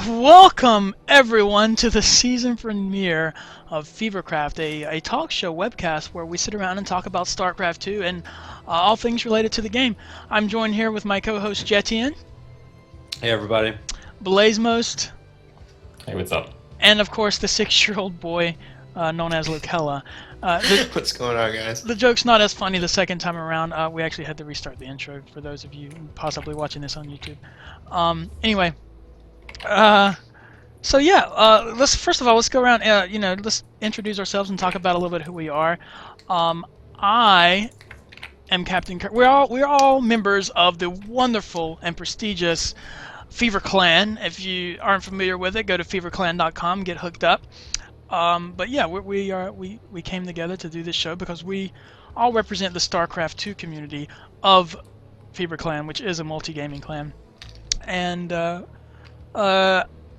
Welcome, everyone, to the season premiere of Fevercraft, a talk show webcast where we sit around and talk about StarCraft 2 and all things related to the game. I'm joined here with my co-host Jetian, Hey everybody. Blazemost, Hey, what's up? and of course the 6-year-old boy known as Lucella. The, What's going on, guys? the joke's not as funny the second time around. We actually had to restart the intro for those of you possibly watching this on YouTube. Anyway. So yeah, let's first of all let's go around. Let's introduce ourselves and talk about a little bit who we are. I am Captain Kirk. We're all members of the wonderful and prestigious Fever Clan. If you aren't familiar with it, go to feverclan.com, get hooked up. But yeah, we came together to do this show because we all represent the StarCraft 2 community of Fever Clan, which is a multi-gaming clan, and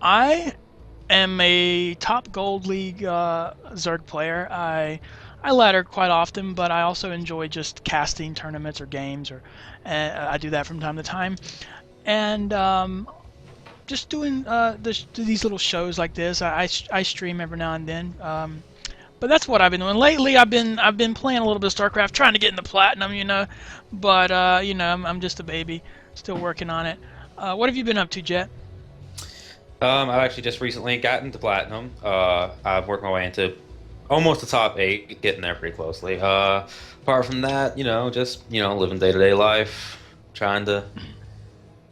I am a top Gold League Zerg player. I ladder quite often, but I also enjoy just casting tournaments or games, or I do that from time to time. And just doing these little shows like this. I stream every now and then. But that's what I've been doing lately. I've been playing a little bit of StarCraft, trying to get into platinum, But I'm just a baby, still working on it. What have you been up to, Jet? I've actually just recently gotten to Platinum. I've worked my way into almost the top 8, getting there pretty closely. Apart from that, just, living day-to-day life, trying to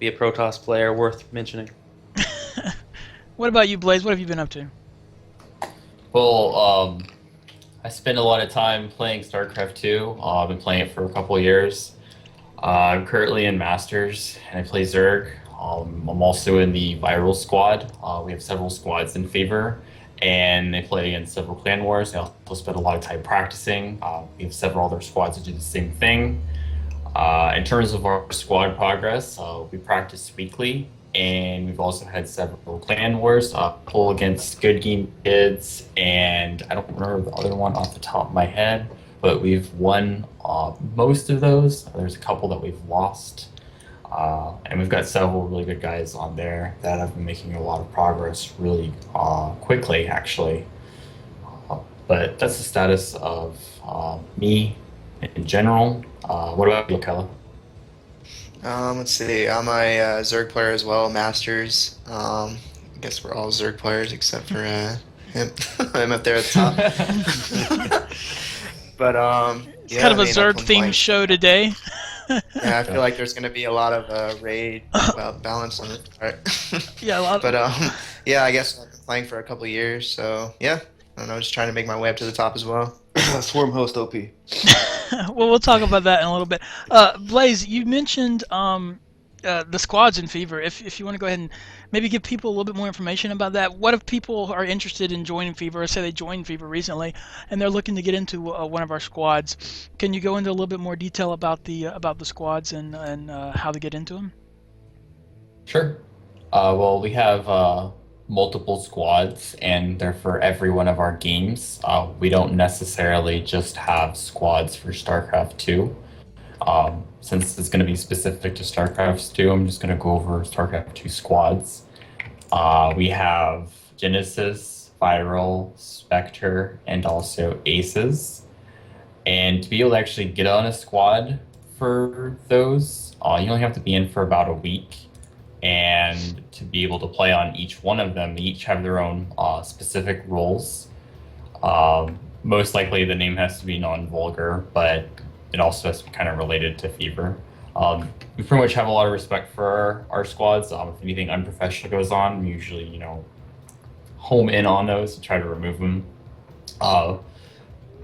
be a Protoss player worth mentioning. What about you, Blaze? What have you been up to? Well, I spend a lot of time playing StarCraft 2. I've been playing it for a couple of years. I'm currently in Masters, and I play Zerg. I'm also in the Viral squad. We have several squads in Fever, and they play in several clan wars. They also spend a lot of time practicing. We have several other squads that do the same thing. In terms of our squad progress, we practice weekly, and we've also had several clan wars, pull against Good Game Kids, and I don't remember the other one off the top of my head, but we've won most of those. There's a couple that we've lost. And we've got several really good guys on there that have been making a lot of progress really quickly, actually. But that's the status of me in general. What about you, Kella? Let's see. I'm a Zerg player as well, Masters. I guess we're all Zerg players except for him. I'm up there at the top. But It's yeah, kind of a I've been Zerg-themed playing. show today. Yeah, I feel like there's gonna be a lot of raid balance on it. Right. Yeah, a lot. But yeah, I guess I've been playing for a couple of years, so yeah. I don't know, just trying to make my way up to the top as well. Swarm host OP. Well, we'll talk about that in a little bit. Blaze, you mentioned the squads in Fever. If you want to go ahead and maybe give people a little bit more information about that. What if people are interested in joining Fever, or say they joined Fever recently, and they're looking to get into one of our squads? Can you go into a little bit more detail about the squads and how to get into them? Sure. Well, we have multiple squads, and they're for every one of our games. We don't necessarily just have squads for StarCraft 2. Since it's going to be specific to StarCraft 2, I'm just going to go over StarCraft 2 squads. We have Genesis, Viral, Spectre, and also Aces. And to be able to actually get on a squad for those, you only have to be in for about a week. And to be able to play on each one of them, they each have their own specific roles. Most likely the name has to be non-vulgar, but it also has to be kind of related to Fever. We pretty much have a lot of respect for our squads. If anything unprofessional goes on, we usually, home in on those and try to remove them.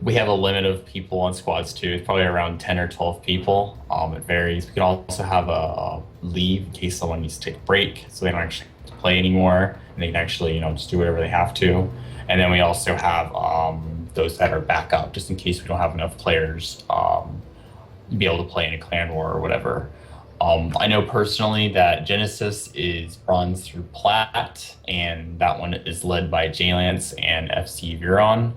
We have a limit of people on squads too. It's probably around 10 or 12 people. It varies. We can also have a leave in case someone needs to take a break, so they don't actually have to play anymore, and they can actually, just do whatever they have to. And then we also have those that are backup, just in case we don't have enough players be able to play in a clan war or whatever. I know personally that Genesis is bronze through plat, and that one is led by J-Lance and FC Viron.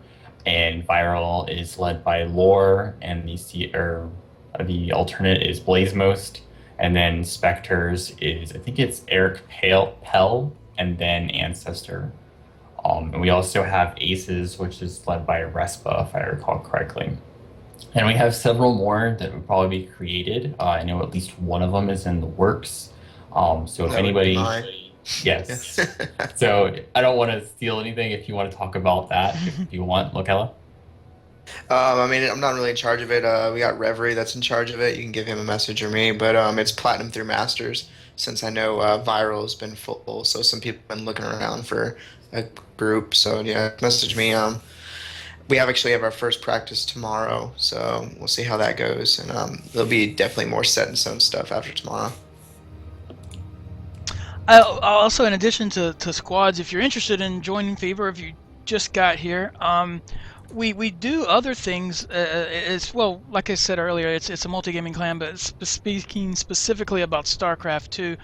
And Viral is led by Lore, and the alternate is Blazemost. And then Spectres is, I think it's Eric Pell, and then Ancestor. And we also have Aces, which is led by Respa, if I recall correctly. And we have several more that would probably be created. I know at least one of them is in the works. So if That would be anybody, mine. yes. So I don't want to steal anything if you want to talk about that, if you want, Lokella. I mean, I'm not really in charge of it. We got Reverie that's in charge of it. You can give him a message or me, but it's platinum through masters. Since I know Viral has been full, so some people have been looking around for a group. So yeah, message me. We actually have our first practice tomorrow, so we'll see how that goes, and there'll be definitely more set in stone stuff after tomorrow. Also, in addition to squads, if you're interested in joining Fever, if you just got here, we do other things. It's well, like I said earlier, it's a multi-gaming clan, but speaking specifically about StarCraft 2,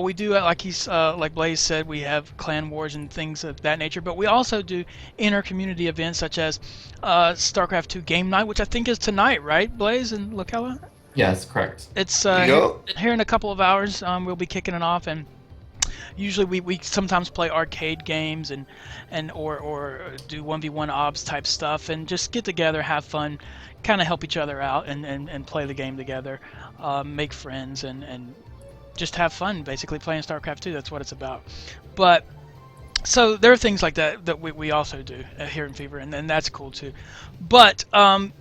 we do like Blaze said, we have clan wars and things of that nature. But we also do inter-community events such as StarCraft 2 game night, which I think is tonight, right, Blaze and Lokella? Yes, correct. It's Yup. here in a couple of hours. We'll be kicking it off, and usually we sometimes play arcade games or do 1v1 obs type stuff and just get together, have fun, kind of help each other out and play the game together, make friends and just have fun basically playing StarCraft 2. That's what it's about. But so there are things like that we also do here in Fever, and that's cool too. But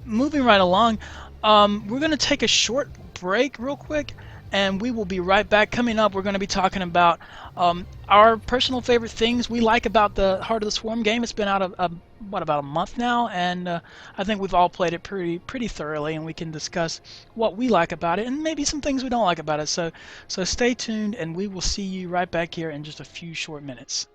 moving right along, we're going to take a short break real quick, and we will be right back. Coming up, we're going to be talking about our personal favorite things we like about the Heart of the Swarm game. It's been out of about a month now, and I think we've all played it pretty thoroughly, and we can discuss what we like about it and maybe some things we don't like about it. So stay tuned, and we will see you right back here in just a few short minutes.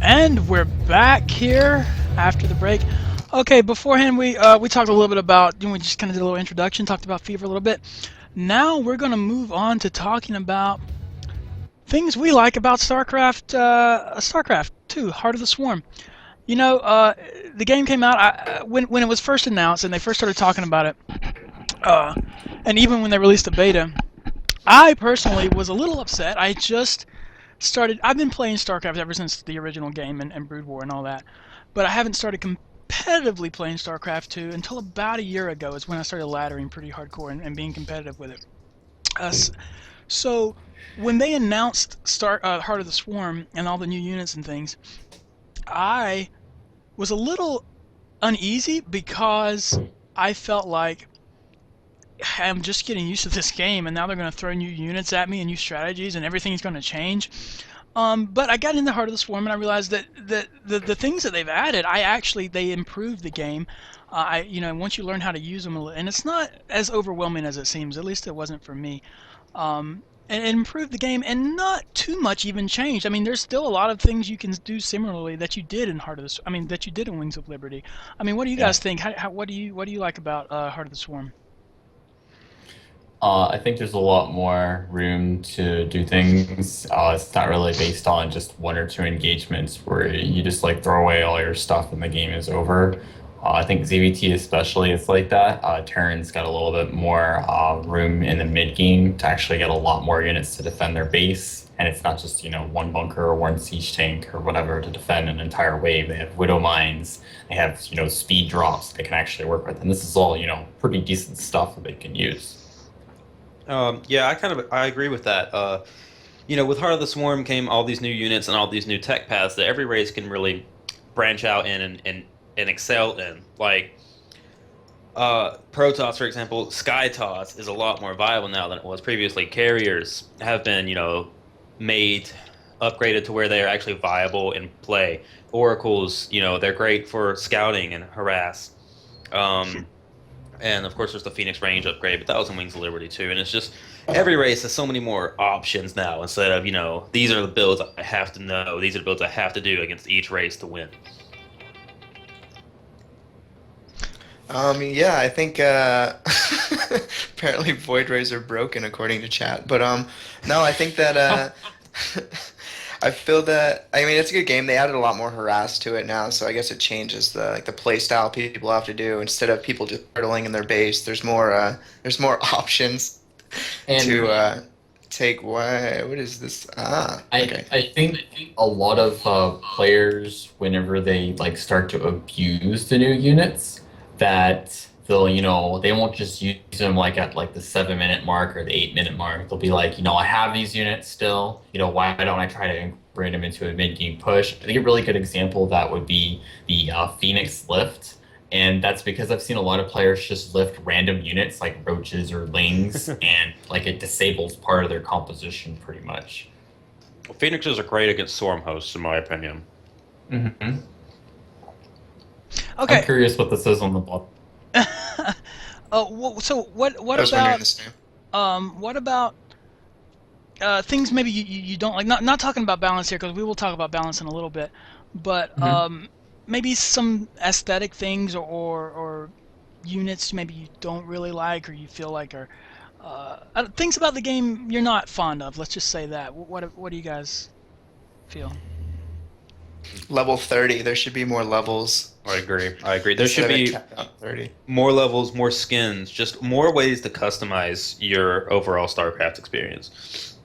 And we're back here after the break. Okay, beforehand we talked a little bit about, we just kind of did a little introduction, talked about Fever a little bit. Now we're going to move on to talking about things we like about StarCraft 2, Heart of the Swarm. You know, the game came out when it was first announced and they first started talking about it, and even when they released the beta, I personally was a little upset. I've been playing StarCraft ever since the original game and Brood War and all that, but I haven't started competitively playing StarCraft 2 until about a year ago is when I started laddering pretty hardcore and being competitive with it. So when they announced Heart of the Swarm and all the new units and things, I was a little uneasy because I felt like I'm just getting used to this game, and now they're going to throw new units at me and new strategies, and everything's going to change. But I got in the Heart of the Swarm, and I realized that the things that they've added, they improved the game. Once you learn how to use them, and it's not as overwhelming as it seems. At least it wasn't for me. And it improved the game, and not too much even changed. I mean, there's still a lot of things you can do similarly that you did in that you did in Wings of Liberty. I mean, what do you Yeah. guys think? What do you like about Heart of the Swarm? I think there's a lot more room to do things. It's not really based on just one or two engagements where you just like throw away all your stuff and the game is over. I think ZVT especially is like that. Terran's got a little bit more room in the mid game to actually get a lot more units to defend their base. And it's not just, one bunker or one siege tank or whatever to defend an entire wave. They have widow mines. They have, speed drops they can actually work with. And this is all, pretty decent stuff that they can use. Yeah, I agree with that. With Heart of the Swarm came all these new units and all these new tech paths that every race can really branch out in and excel in. Like Protoss, for example, Skytoss is a lot more viable now than it was previously. Carriers have been, made upgraded to where they are actually viable in play. Oracles, they're great for scouting and harass. And of course, there's the Phoenix range upgrade, but that was in Wings of Liberty too. And it's just every race has so many more options now instead of, these are the builds I have to know, these are the builds I have to do against each race to win. Yeah, I think apparently Void Rays are broken according to chat. But no, I think that I feel that I mean it's a good game. They added a lot more harass to it now, so I guess it changes the play style people have to do. Instead of people just turtling in their base, there's more options And to take. What is this? Okay. I think a lot of players, whenever they like start to abuse the new units, that they'll, they won't just use them like at like the 7 minute mark or the 8 minute mark. They'll be like, I have these units still. Why don't I try to incorporate them into a mid game push? I think a really good example of that would be the Phoenix lift. And that's because I've seen a lot of players just lift random units like roaches or lings, and like it disables part of their composition pretty much. Phoenixes are great against Swarm hosts, in my opinion. Hmm. Okay. I'm curious what this is on the block. So what I was wondering about this too. what about things maybe you don't like? Not talking about balance here because we will talk about balance in a little bit, but Mhm. maybe some aesthetic things or units maybe you don't really like or you feel like are things about the game you're not fond of. Let's just say that. What do you guys feel? Level 30. There should be more levels. I agree. There should Instead of it be capped on 30. more levels, more skins, just more ways to customize your overall StarCraft experience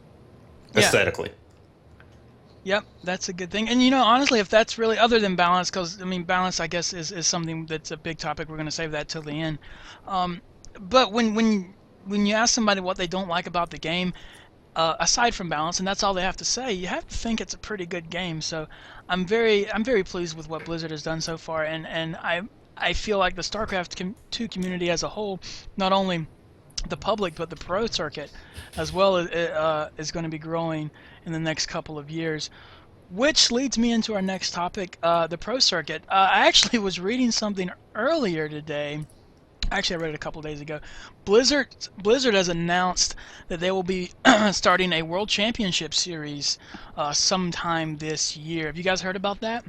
Yeah. aesthetically. Yep, that's a good thing. And honestly, if that's really other than balance, because I mean, balance, I guess, is something that's a big topic. We're going to save that till the end. Um, but when you ask somebody what they don't like about the game, aside from balance, and that's all they have to say, you have to think it's a pretty good game. So I'm very pleased with what Blizzard has done so far, and I feel like the StarCraft 2 community as a whole, not only the public but the pro circuit as well is going to be growing in the next couple of years, which leads me into our next topic, the pro circuit. I actually was reading something earlier today. Actually, I read it a couple of days ago. Blizzard has announced that they will be starting a World Championship series sometime this year. Have you guys heard about that?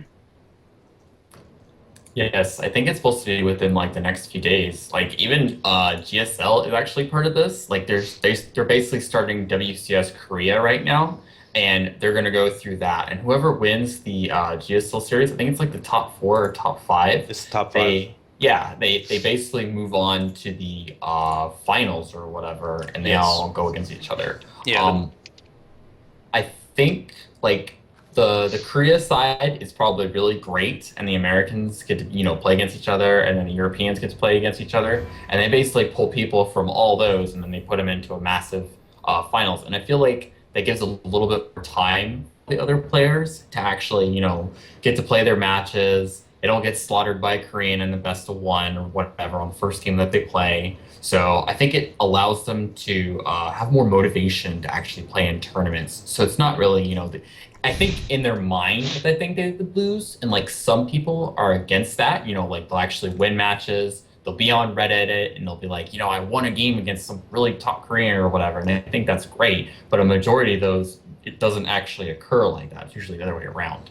Yes, I think it's supposed to be within like the next few days. Like even GSL is actually part of this. Like they're basically starting WCS Korea right now, and they're gonna go through that. And whoever wins the GSL series, I think it's like the top four or top five. It's the top five. They basically move on to the finals or whatever, and they Yes. all go against each other. Yeah. I think like the Korea side is probably really great, and the Americans get to play against each other, and then the Europeans get to play against each other, and they basically pull people from all those, and then they put them into a massive finals. And I feel like that gives a little bit more time for the other players to actually get to play their matches. They don't get slaughtered by a Korean in the best of one or whatever on the first team that they play. So I think it allows them to have more motivation to actually play in tournaments. So it's not really, I think in their mind they think they would lose, and like some people are against that. Like they'll actually win matches. They'll be on Reddit and they'll be like, I won a game against some really top Korean or whatever, and I think that's great. But a majority of those, it doesn't actually occur like that. It's usually the other way around.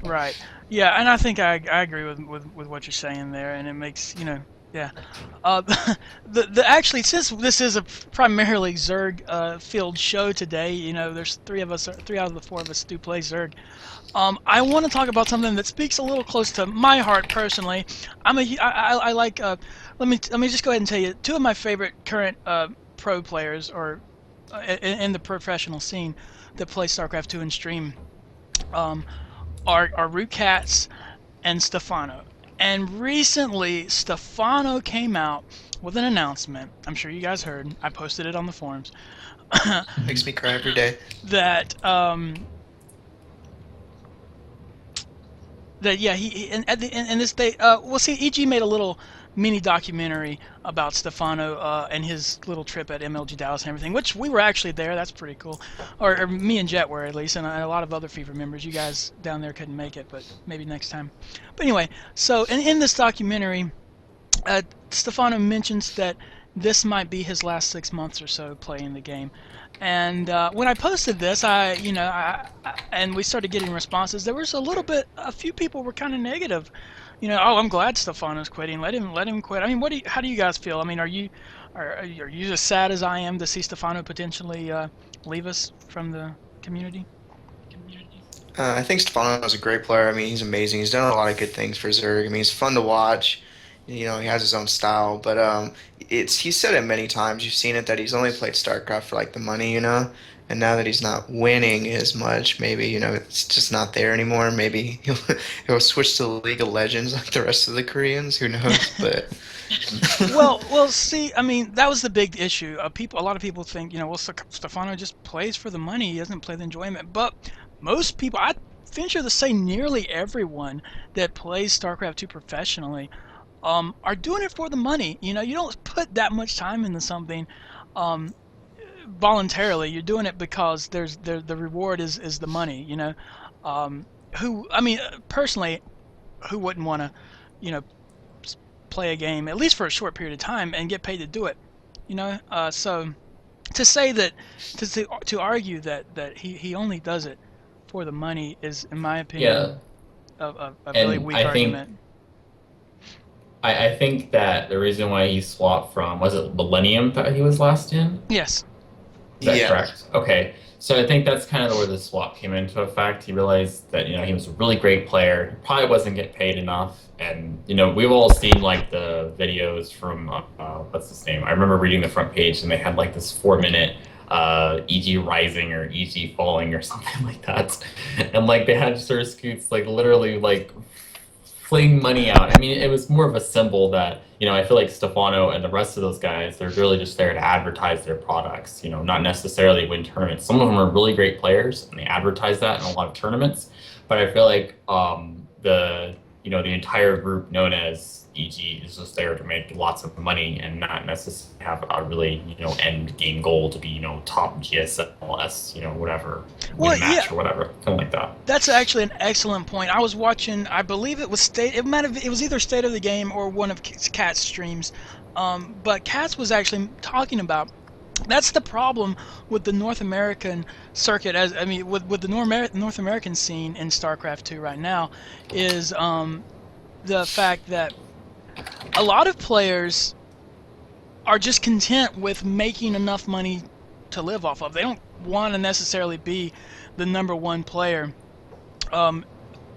Right. Yeah, and I think I agree with what you're saying there, and it makes yeah. Uh, the actually, since this is a primarily Zerg field show today, there's three out of the four of us do play Zerg. I want to talk about something that speaks a little close to my heart personally. I like. Let me just go ahead and tell you two of my favorite current pro players, or in the professional scene, that play StarCraft 2 and stream. Um, are Root Cats and Stefano. And recently, Stefano came out with an announcement. I'm sure you guys heard. I posted it on the forums. Makes me cry every day. that yeah, he and at the in this day, well, see, EG made a little mini documentary about Stefano and his little trip at MLG Dallas and everything, which we were actually there. That's pretty cool. Or me and Jet were, at least, and a lot of other FIFA members. You guys down there couldn't make it, but maybe next time. But anyway, so in this documentary, Stefano mentions that this might be his last 6 months or so playing the game. And when I posted this, and we started getting responses. There was a few people were kind of negative. Oh, I'm glad Stefano's quitting. Let him quit. I mean, how do you guys feel? I mean, are you as sad as I am to see Stefano potentially leave us from the community? I think Stefano is a great player. I mean, he's amazing. He's done a lot of good things for Zerg. I mean, he's fun to watch. He has his own style, but he's said it many times. You've seen it that he's only played StarCraft for like the money, and now that he's not winning as much, maybe it's just not there anymore. Maybe he'll switch to League of Legends like the rest of the Koreans. Who knows? But well, see, I mean, that was the big issue. A lot of people think, well, Stefano just plays for the money. He doesn't play the enjoyment. But most people, I venture to say, nearly everyone that plays StarCraft 2 professionally, are doing it for the money. You don't put that much time into something voluntarily. You're doing it because the reward is the money. Personally, who wouldn't want to, play a game at least for a short period of time and get paid to do it? So to say that, to argue that he only does it for the money is, in my opinion, a really weak argument. I think that the reason why he swapped from, was it Millennium that he was last in? Yes. Is that correct? Okay. So I think that's kind of where the swap came into effect. He realized that, he was a really great player, probably wasn't getting paid enough. And, we've all seen like the videos from, what's his name? I remember reading the front page and they had like this 4-minute EG rising or EG falling or something like that. And like they had Sir Scoots like literally like fling money out. I mean, it was more of a symbol that, I feel like Stefano and the rest of those guys, they're really just there to advertise their products, not necessarily win tournaments. Some of them are really great players and they advertise that in a lot of tournaments. But I feel like the entire group known as EG is just there to make lots of money and not necessarily have a really, end game goal to be, top GSLS, whatever, win a match or whatever, something like that. That's actually an excellent point. I was watching, I believe it was it was either State of the Game or one of Cat's streams, but Cat's was actually talking about, that's the problem with the North American circuit, with the North American scene in StarCraft 2 right now, is the fact that a lot of players are just content with making enough money to live off of. They don't want to necessarily be the #1 player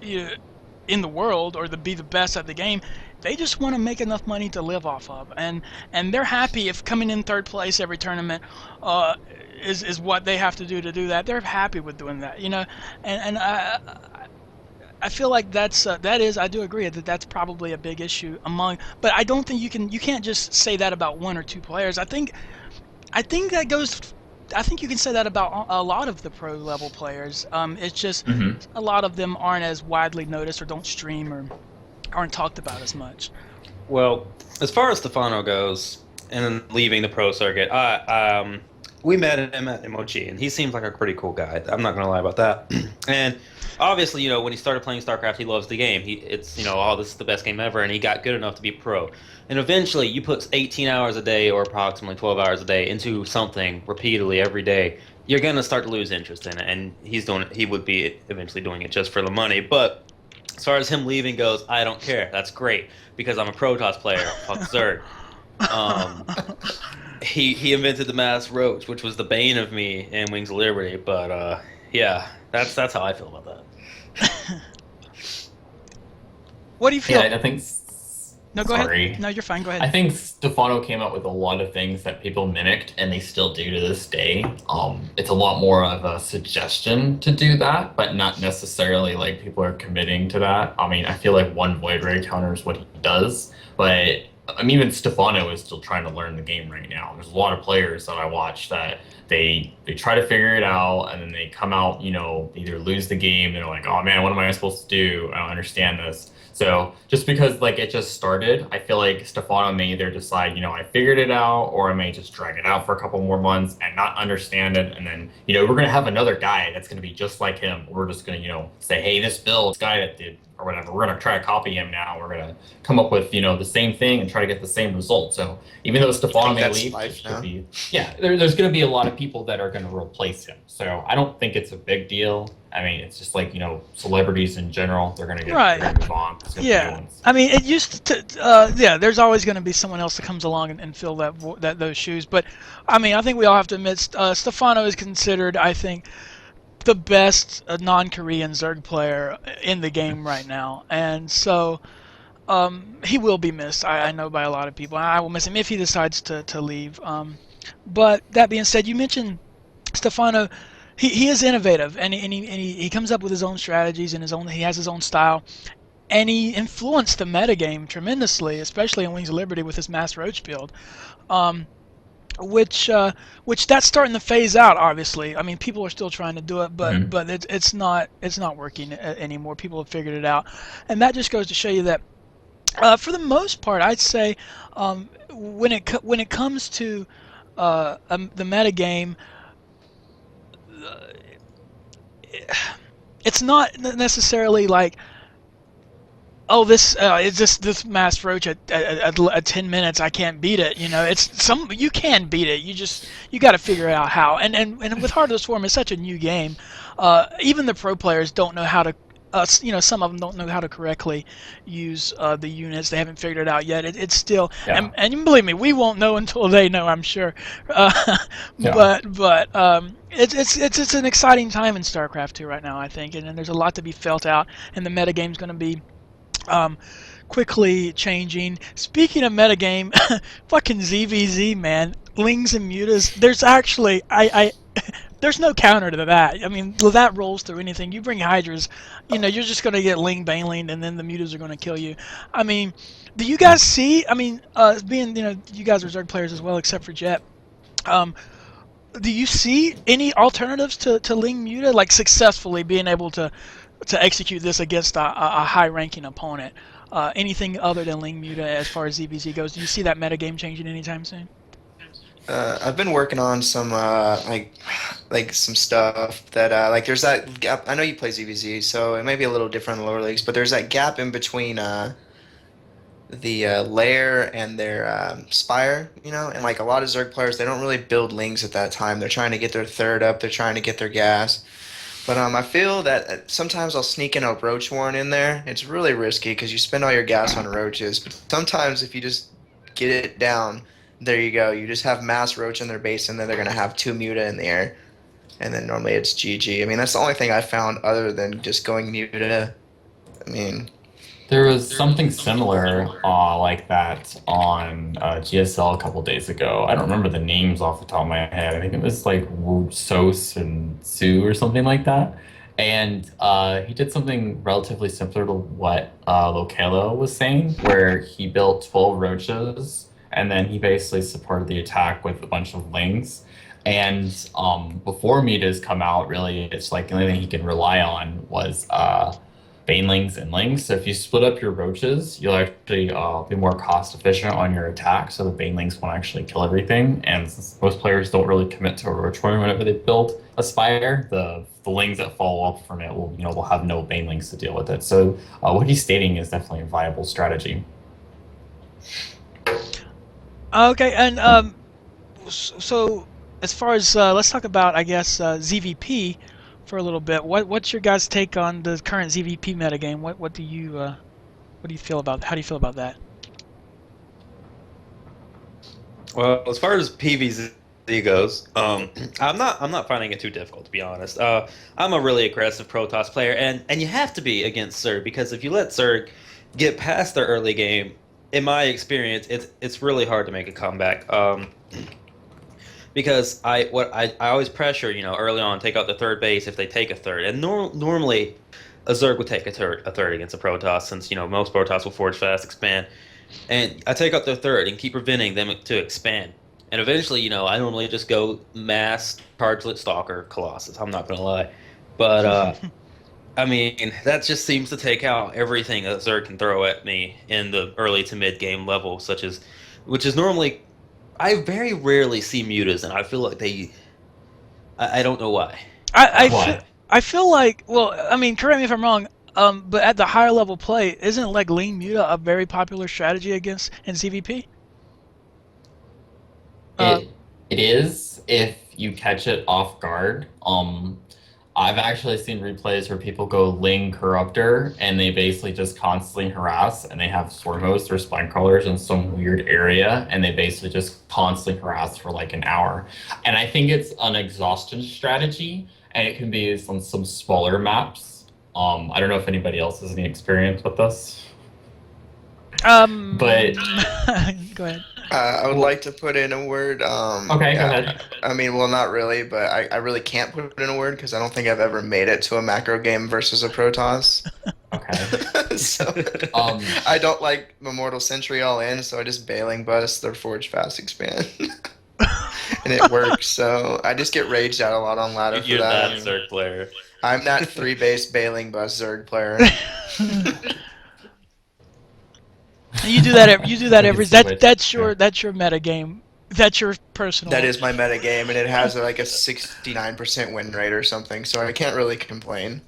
in the world or to be the best at the game. They just want to make enough money to live off of, and they're happy if coming in third place every tournament uh, is what they have to do that. They're happy with doing that, and I feel like that is I do agree that that's probably a big issue among, but I don't think you can't just say that about one or two players. I think that goes. I think you can say that about a lot of the pro level players. It's just Hmm. a lot of them aren't as widely noticed or don't stream or aren't talked about as much. Well, as far as Stefano goes, and then leaving the pro circuit, we met him at MOG, and he seems like a pretty cool guy. I'm not gonna lie about that. And obviously, when he started playing StarCraft, he loves the game. It's oh, this is the best game ever, and he got good enough to be pro. And eventually, you put 18 hours a day, or approximately 12 hours a day, into something repeatedly every day. You're gonna start to lose interest in it, and he would be eventually doing it just for the money. But as far as him leaving goes, I don't care. That's great because I'm a Protoss player. Fuck Zerg. Um, he invented the mass roach, which was the bane of me in Wings of Liberty. But yeah, that's how I feel about that. What do you Yeah, feel? I think. No, go ahead. Sorry. No, you're fine. Go I ahead. think Stefano came up with a lot of things that people mimicked, and they still do to this day. It's a lot more of a suggestion to do that, but not necessarily like people are committing to that. I mean, I feel like one Void Ray counter is what he does, but I mean, even Stefano is still trying to learn the game right now. There's a lot of players that I watch that they try to figure it out, and then they come out, either lose the game. They're like, oh man, what am I supposed to do? I don't understand this. So just because like it just started, I feel like Stefano may either decide, I figured it out, or I may just drag it out for a couple more months and not understand it. And then, we're gonna have another guy that's gonna be just like him. We're just gonna, say, hey, this build, this guy that did or whatever, we're gonna try to copy him now. We're gonna come up with, the same thing and try to get the same result. So even though I Stefano think may that's leave, life there's now. there's gonna be a lot of people that are gonna replace him. So I don't think it's a big deal. I mean, it's just like, celebrities in general, they're Right. gonna move on. There's gonna be new Yeah. ones. I mean, it used to. Yeah, there's always going to be someone else that comes along and fill those shoes. But I mean, I think we all have to admit, Stefano is considered, I think, the best non-Korean Zerg player in the game right now, and so he will be missed. I know by a lot of people. I will miss him if he decides to leave. But that being said, you mentioned Stefano. He is innovative, and he comes up with his own strategies and he has his own style, and he influenced the metagame tremendously, especially in Wings of Liberty with his Mass Roach build. Um, which that's starting to phase out. Obviously, I mean, people are still trying to do it, but Hmm. but it's not working anymore. People have figured it out, and that just goes to show you that for the most part, I'd say when it comes to the metagame, it's not necessarily like, oh, it's just this mass roach at 10 minutes. I can't beat it. You can beat it. You got to figure out how. And with Heart of the Swarm, it's such a new game. Even the pro players don't know how to. Some of them don't know how to correctly use the units. They haven't figured it out yet. It's still, Yeah. and believe me, we won't know until they know. I'm sure. Yeah. But it's an exciting time in StarCraft 2 right now. I think, and there's a lot to be felt out, and the metagame's going to be um, quickly changing. Speaking of metagame, fucking ZVZ, man, lings and mutas. There's actually there's no counter to that. I mean, that rolls through anything. You bring hydras, you're just gonna get ling banelinged, and then the mutas are gonna kill you. I mean, do you guys see? I mean, being you guys are Zerg players as well, except for Jet. Um, do you see any alternatives to Ling Muta, like successfully being able to execute this against a high-ranking opponent? Anything other than Ling Muta as far as ZVZ goes? Do you see that metagame changing anytime soon? I've been working on some like some stuff that like there's that gap. I know you play ZVZ, so it may be a little different in the lower leagues, but there's that gap in between the lair and their spire, and like a lot of Zerg players, they don't really build lings at that time. They're trying to get their third up, they're trying to get their gas. But I feel that sometimes I'll sneak in a roach warren in there. It's really risky because you spend all your gas on roaches. But sometimes if you just get it down, there you go. You just have mass roach in their base, and then they're gonna have two muta in the air, and then normally it's GG. I mean, that's the only thing I found other than just going muta. I mean, There was something similar like that on GSL a couple days ago. I don't remember the names off the top of my head. I think it was like Sos and Sue or something like that. And he did something relatively similar to what Locelo was saying, where he built 12 roaches and then he basically supported the attack with a bunch of lings. And before metas come out, really, it's like the only thing he can rely on was banelings and lings. So if you split up your roaches, you'll actually be more cost efficient on your attack. So the banelings won't actually kill everything. And since most players don't really commit to a roach farm whenever they build a spire, the lings that follow up from it will have no banelings to deal with it. So what he's stating is definitely a viable strategy. Okay, and so as far as let's talk about, I guess, ZVP for a little bit. What's your guys' take on the current ZVP metagame? What do you feel about? How do you feel about that? Well, as far as PvZ goes, I'm not finding it too difficult to be honest. I'm a really aggressive Protoss player, and you have to be against Zerg because if you let Zerg get past their early game, in my experience, it's really hard to make a comeback. Because I always pressure, early on, take out the third base if they take a third, and normally a Zerg would take a third against a Protoss since most Protoss will forge fast, expand, and I take out their third and keep preventing them to expand. And eventually, I normally just go mass Chargelet Stalker Colossus. I'm not gonna lie, but I mean that just seems to take out everything a Zerg can throw at me in the early to mid game level, which is normally I very rarely see mutas, and I feel like I don't know why. I, I Um, feel Why? I feel like, well, I mean, correct me if I'm wrong. But at the higher level play, isn't like lean muta a very popular strategy against in CVP? Uh, It it is if you catch it off guard. I've actually seen replays where people go Ling Corruptor and they basically just constantly harass and they have Swarm Hosts or Spine Crawlers in some weird area and they basically just constantly harass for like an hour. And I think it's an exhaustion strategy and it can be used on some smaller maps. I don't know if anybody else has any experience with this, but um, go ahead. I would well, like to put in a word. okay, go Yeah, ahead. I mean, well, not really, but I really can't put in a word because I don't think I've ever made it to a macro game versus a Protoss. Okay. So Um, I don't like Immortal Century all in, so I just bailing bust their Forge Fast expand. And it works, so I just get raged out a lot on ladder for you're that that. Zerg player. I'm that three base bailing bust Zerg player. You do that. You do that we can every. switch. That's your meta game. That's your That personal. is my meta game, and it has like a 69% win rate or something, so I can't really complain.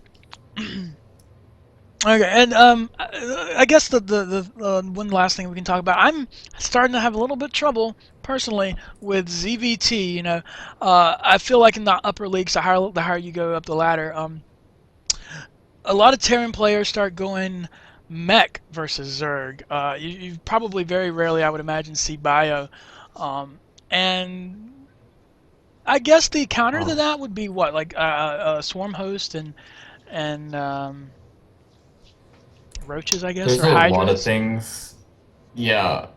Okay, and I guess the one last thing we can talk about. I'm starting to have a little bit trouble personally with ZVT. I feel like in the upper leagues, the higher you go up the ladder, a lot of Terran players start going mech versus Zerg. You probably very rarely, I would imagine, see Bio, and I guess the counter to Oh. that would be what, like Swarm Host and roaches, I guess, There's or a lot of hydras. things. Yeah,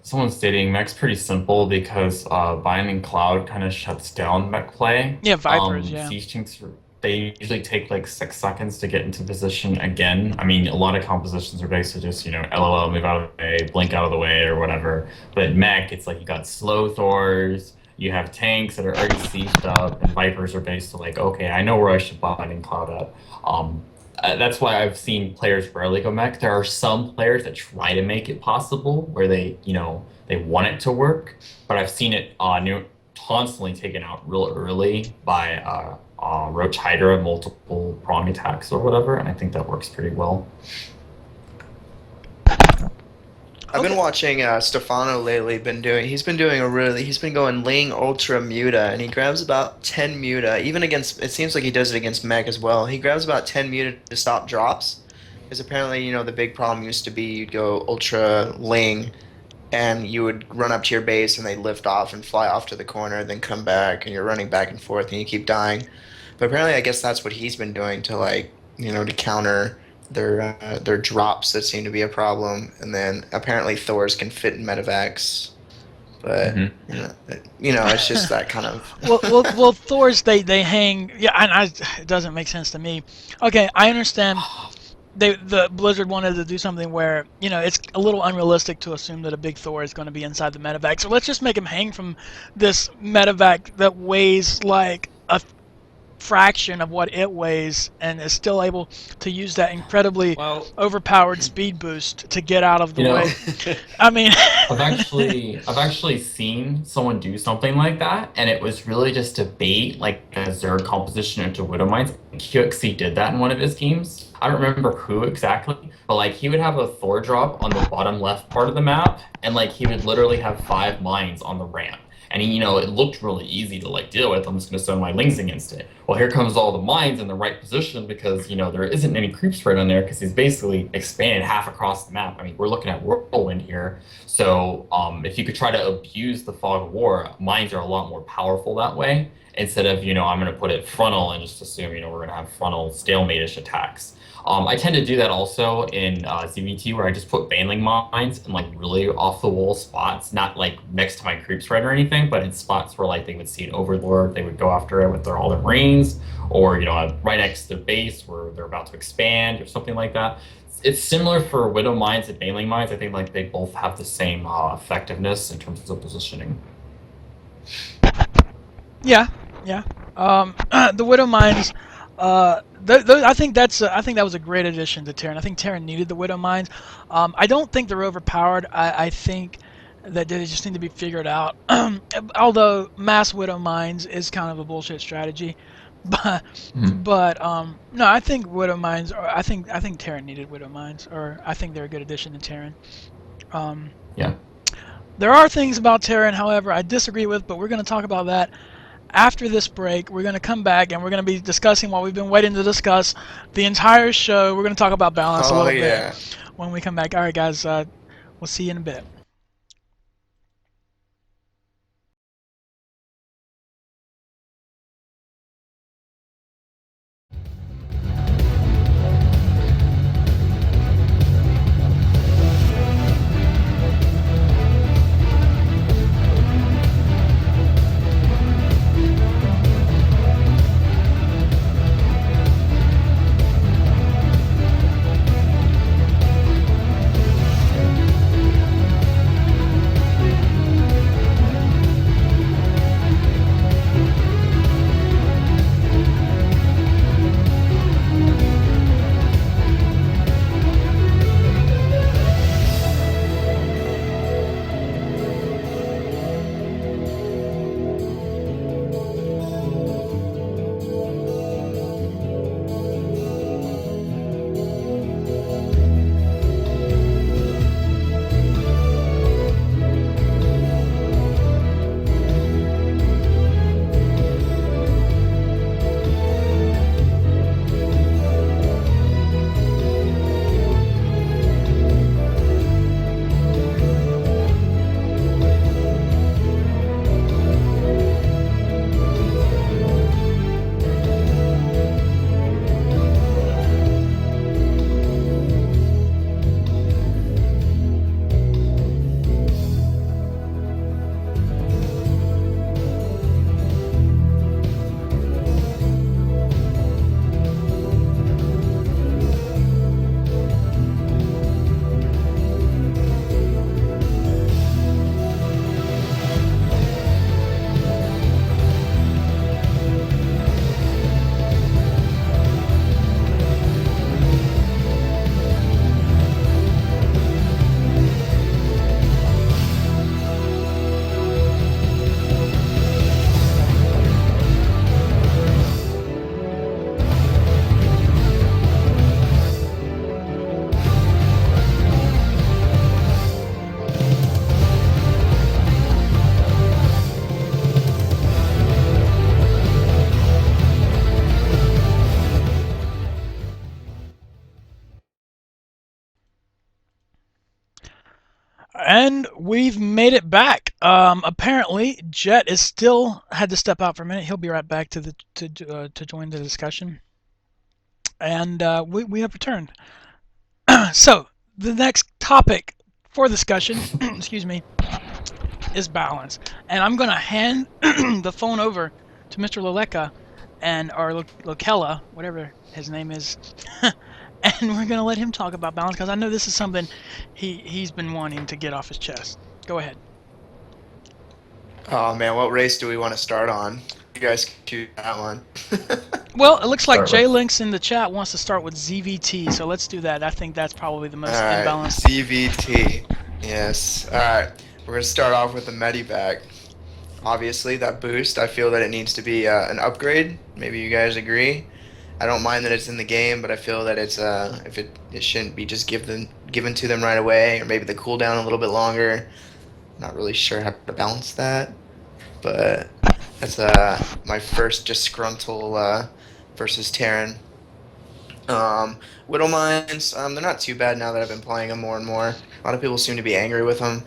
someone's stating mech's pretty simple because Binding Cloud kind of shuts down mech play. Yeah, vipers. Yeah. Siege tanks, they usually take like 6 seconds to get into position again. I mean, a lot of compositions are basically just, LOL, move out of the way, blink out of the way, or whatever. But mech, it's like you got slow Thors, you have tanks that are already sieged up, and Vipers are basically like, okay, I know where I should Binding Cloud up. That's why I've seen players rarely go mech. There are some players that try to make it possible where they want it to work, but I've seen it constantly taken out real early by Roach Hydra multiple prong attacks or whatever, and I think that works pretty well. I've been Okay. watching Stefano lately. He's been going Ling Ultra Muta, and he grabs about 10 Muta. Even against, it seems like he does it against Mech as well. He grabs about 10 Muta to stop drops, because apparently, the big problem used to be you'd go Ultra Ling, and you would run up to your base, and they'd lift off and fly off to the corner, then come back, and you're running back and forth, and you keep dying. But apparently, I guess that's what he's been doing to to counter their drops that seem to be a problem, and then apparently Thor's can fit in medevacs, but Hmm. it's just that kind of. Well, Thor's they hang. Yeah, and it doesn't make sense to me. Okay, I understand. The Blizzard wanted to do something where it's a little unrealistic to assume that a big Thor is going to be inside the medevac. So let's just make him hang from this medevac that weighs like a fraction of what it weighs and is still able to use that incredibly Well, overpowered speed boost to get out of the You way. know, I mean, I've actually seen someone do something like that, and it was really just to bait like a Zerg composition into Widow Mines. QXC did that in one of his teams. I don't remember who exactly, but like he would have a Thor drop on the bottom left part of the map, and like he would literally have 5 mines on the ramp. And it looked really easy to like deal with. I'm just gonna send my lings against it. Well, here comes all the mines in the right position because there isn't any creep spread on there because he's basically expanded half across the map. I mean, we're looking at whirlwind here. So if you could try to abuse the fog of war, mines are a lot more powerful that way. Instead of I'm going to put it frontal and just assume we're going to have frontal stalemate-ish attacks. I tend to do that also in ZVT where I just put baneling mines in like really off the wall spots, not like next to my creep spread or anything, but in spots where like they would see an overlord, they would go after it with all their rings, or right next to their base where they're about to expand or something like that. It's similar for widow mines and baneling mines. I think like they both have the same effectiveness in terms of positioning. yeah, yeah. The Widow Mines. I think I think that was a great addition to Terran. I think Terran needed the Widow Mines. I don't think they're overpowered. I think that they just need to be figured out. Although mass Widow Mines is kind of a bullshit strategy, but Mhm. no, I think Widow Mines. I think Terran needed Widow Mines, or I think they're a good addition to Terran. Um, Yeah. there are things about Terran, however, I disagree with, but we're going to talk about that after this break. We're going to come back and we're going to be discussing what we've been waiting to discuss the entire show. We're going to talk about balance a Oh little bit yeah. when we come back. All right, guys, we'll see you in a bit. And we've made it back. Apparently, Jet is still had to step out for a minute. He'll be right back to join the discussion. And we have returned. So the next topic for discussion, excuse me, is balance, and I'm going to hand the phone over to Mr. Leleka and our Lokella, whatever his name is, and we're going to let him talk about balance because I know this is something he's been wanting to get off his chest. Go ahead. Oh man, what race do we want to start on? You guys can choose that one. Well, it looks like Start with- J-Links in the chat wants to start with ZVT, so let's do that. I think that's probably the most Alright, imbalanced. CVT. Yes. Alright, we're going to start off with the Medivac. Obviously, that boost, I feel that it needs to be an upgrade. Maybe you guys agree. I don't mind that it's in the game, but I feel that it's if it shouldn't be just given to them right away, or maybe the cooldown a little bit longer. Not really sure how to balance that, but that's my first disgruntled versus Terran. Widow Mines, they're not too bad now that I've been playing them more and more. A lot of people seem to be angry with them,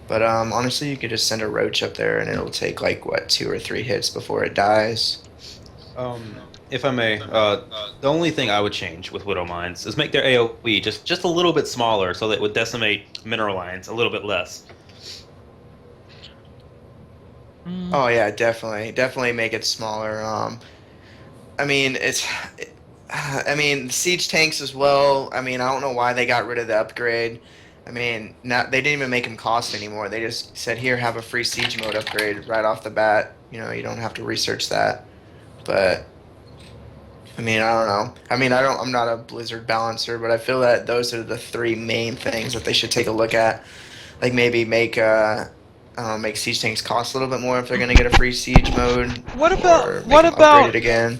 but honestly, you could just send a roach up there and it'll take like what 2 or 3 hits before it dies. If I may, the only thing I would change with Widow Mines is make their AoE just a little bit smaller so that it would decimate mineral lines a little bit less. Oh yeah, definitely make it smaller. I mean I mean siege tanks as well. I mean I don't know why they got rid of the upgrade. I mean they didn't even make them cost anymore. They just said here have a free siege mode upgrade right off the bat. You know you don't have to research that. But I mean I don't know. I mean I'm not a Blizzard balancer, but I feel that those are the 3 main things that they should take a look at. Like maybe make siege tanks cost a little bit more if they're gonna get a free siege mode. What or about make them upgrade it again?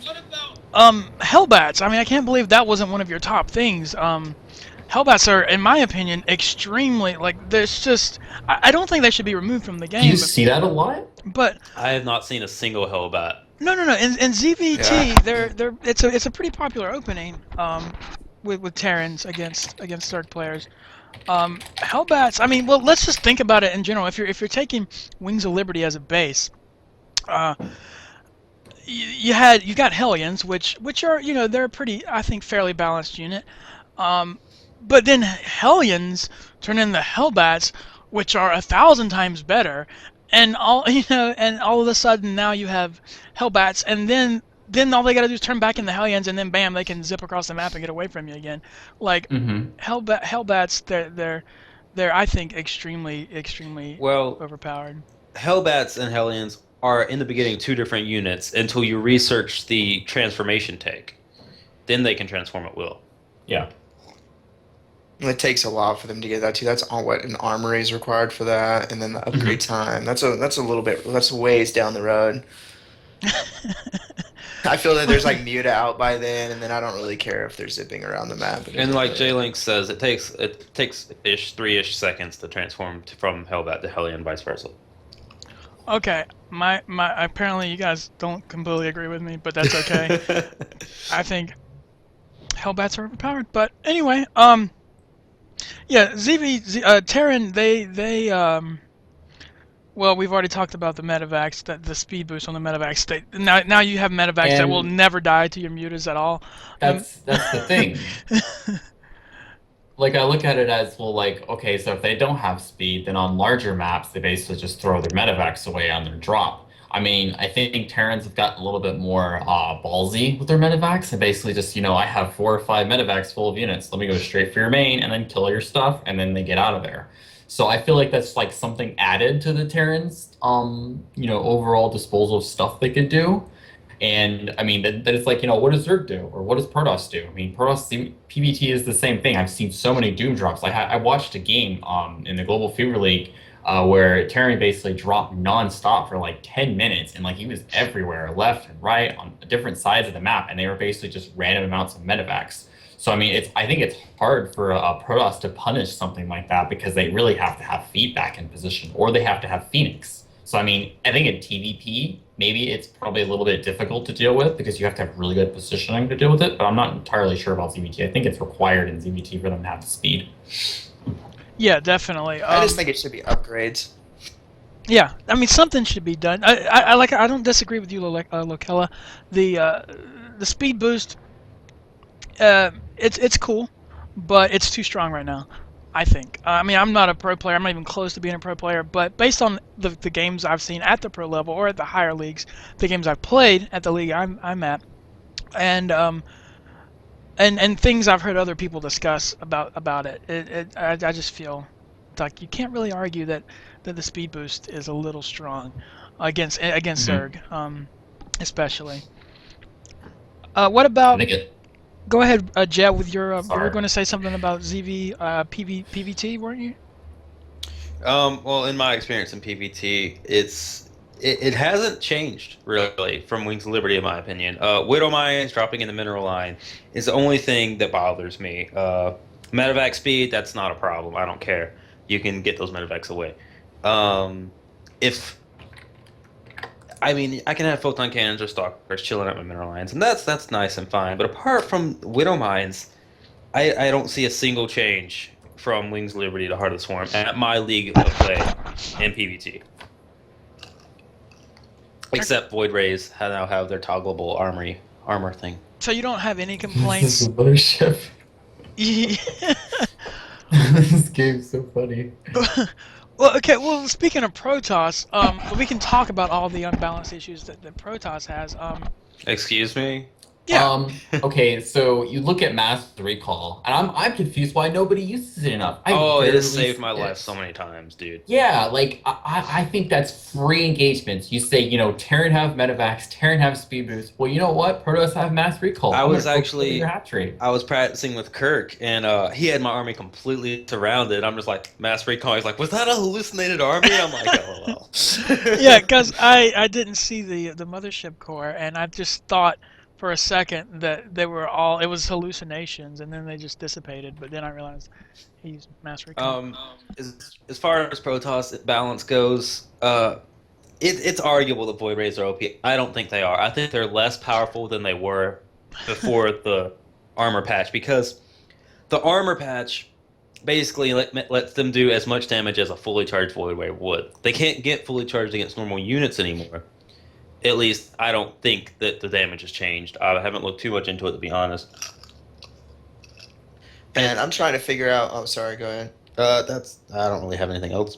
Hellbats? I mean, I can't believe that wasn't one of your top things. Hellbats are, in my opinion, extremely like. There's just I don't think they should be removed from the game. Do you see that a lot? But I have not seen a single Hellbat. no. In ZVT, Yeah. it's a pretty popular opening. With Terrans against Zerg players. Hellbats. I mean, well, let's just think about it in general. If you're taking Wings of Liberty as a base, you got Hellions, which are they're a pretty, I think, fairly balanced unit. But then Hellions turn into Hellbats, which are 1,000 times better, and all of a sudden now you have Hellbats, and then all they gotta do is turn back into Hellions, and then bam, they can zip across the map and get away from you again. Like Hellbats, they're I think extremely Well, overpowered. Hellbats and Hellions are in the beginning 2 different units until you research the transformation take. Then they can transform at will. Yeah. It takes a while for them to get that too. That's all what an armory is required for that, and then the upgrade time. That's a little bit. That's ways down the road. I feel that there's like Muta out by then, and then I don't really care if they're zipping around the map. And like J-Link says, it takes ish 3-ish seconds to transform from Hellbat to Hellion, vice versa. Okay, my apparently you guys don't completely agree with me, but that's okay. I think Hellbats are overpowered, but anyway, yeah, Terran, well, we've already talked about the Medivacs, that the speed boost on the Medivacs. Now you have Medivacs that will never die to your mutas at all. That's the thing. Like I look at it as, well, like, okay, so if they don't have speed, then on larger maps they basically just throw their Medivacs away on their drop. I mean, I think Terrans have gotten a little bit more ballsy with their Medivacs, and basically just, I have 4 or 5 Medivacs full of units. Let me go straight for your main and then kill your stuff, and then they get out of there. So I feel like that's like something added to the Terrans, overall disposal of stuff they could do. And I mean, that it's like, what does Zerg do? Or what does Protoss do? I mean, Protoss PvT is the same thing. I've seen so many Doom drops. Like, I watched a game in the Global Fever League where Terran basically dropped nonstop for like 10 minutes. And like, he was everywhere, left and right, on different sides of the map. And they were basically just random amounts of Medivacs. So, I mean, I think it's hard for Protoss to punish something like that because they really have to have feedback in position, or they have to have Phoenix. So, I mean, I think in TVP, maybe it's probably a little bit difficult to deal with because you have to have really good positioning to deal with it, but I'm not entirely sure about ZVT. I think it's required in ZVT for them to have the speed. Yeah, definitely. I just think it should be upgrades. Yeah, I mean, something should be done. I don't disagree with you, Lokella. The speed boost, it's cool, but it's too strong right now. I think. I mean, I'm not a pro player. I'm not even close to being a pro player. But based on the games I've seen at the pro level or at the higher leagues, the games I've played at the league I'm at, and and things I've heard other people discuss about it, I just feel like you can't really argue that the speed boost is a little strong against Mhm. Zerg, especially. What I about? think it. Go ahead, Jet, with your. You were Sorry. going to say something about ZV PVT, weren't you? Well, in my experience in PvT, it hasn't changed really from Wings of Liberty, in my opinion. Widow Mines dropping in the mineral line is the only thing that bothers me. Medevac speed, that's not a problem. I don't care. You can get those medevacs away. Um, if I mean, I can have photon cannons or stalkers chilling at my mineral lines, and that's nice and fine. But apart from Widow Mines, I don't see a single change from Wings Liberty to Heart of the Swarm at my league of play in PvT. Except Void Rays now have their toggleable armor thing. So you don't have any This is complaints? the mothership. Yeah. This game's so funny. Well, okay. Well, speaking of Protoss, we can talk about all the unbalanced issues that Protoss has. Excuse me? Yeah. Okay, so you look at Mass Recall, and I'm confused why nobody uses it enough. I Oh, it rarely has saved see my life it. so many times, dude. Yeah, like I think that's free engagements. You say, Terran have medevacs, Terran have speed boost. Well, you know what? Protoss have Mass Recall. I I'm was gonna go kill your actually hatchery. I was practicing with Kirk, and he had my army completely surrounded. I'm just like mass recon. He's like, "Was that a hallucinated army?" I'm like, "LOL." Yeah, because I didn't see the mothership core, and I just thought for a second that they were all it was hallucinations, and then they just dissipated. But then I realized he's Mass Recon. Um, as far as Protoss balance goes, it's arguable that Void Rays are OP. I don't think they are. I think they're less powerful than they were before the armor patch because the armor patch basically lets them do as much damage as a fully charged Void Ray would. They can't get fully charged against normal units anymore. At least I don't think that the damage has changed. I haven't looked too much into it to be honest. And I'm trying to figure out. Oh, sorry. Go ahead. That's I don't really have anything else.